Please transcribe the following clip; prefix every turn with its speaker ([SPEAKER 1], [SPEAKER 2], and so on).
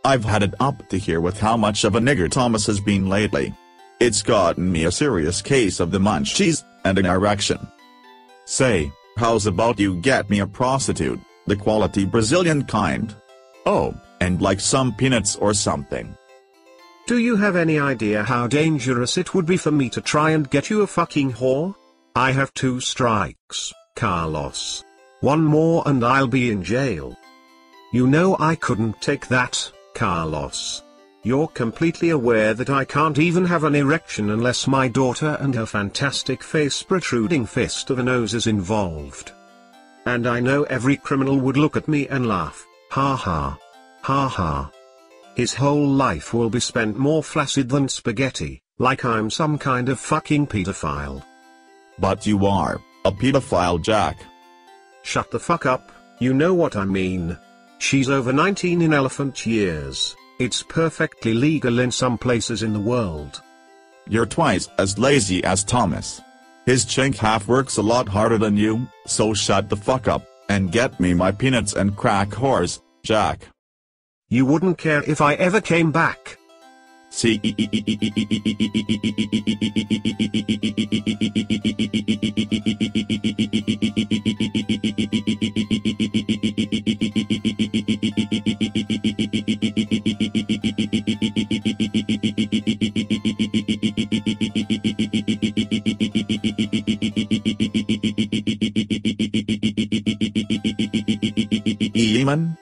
[SPEAKER 1] I've had it up to here with how much of a nigger Thomas has been lately. It's gotten me a serious case of the munchies, and an erection. Say, how's about you get me a prostitute, the quality Brazilian kind? Oh, and like some peanuts or something.
[SPEAKER 2] Do you have any idea how dangerous it would be for me to try and get you a fucking whore? I have 2 strikes, Carlos. 1 more and I'll be in jail. You know I couldn't take that, Carlos. You're completely aware that I can't even have an erection unless my daughter and her fantastic face protruding fist of a nose is involved. And I know every criminal would look at me and laugh, ha ha. Ha ha. His whole life will be spent more flaccid than spaghetti, like I'm some kind of fucking pedophile.
[SPEAKER 1] But you are, a pedophile, Jack.
[SPEAKER 2] Shut the fuck up, you know what I mean. She's over 19 in elephant years. It's perfectly legal in some places in the world.
[SPEAKER 1] You're twice as lazy as Thomas. His chink half works a lot harder than you, so shut the fuck up, and get me my peanuts and crack whores, Jack.
[SPEAKER 2] You wouldn't care if I ever came back.
[SPEAKER 1] See. Eamon?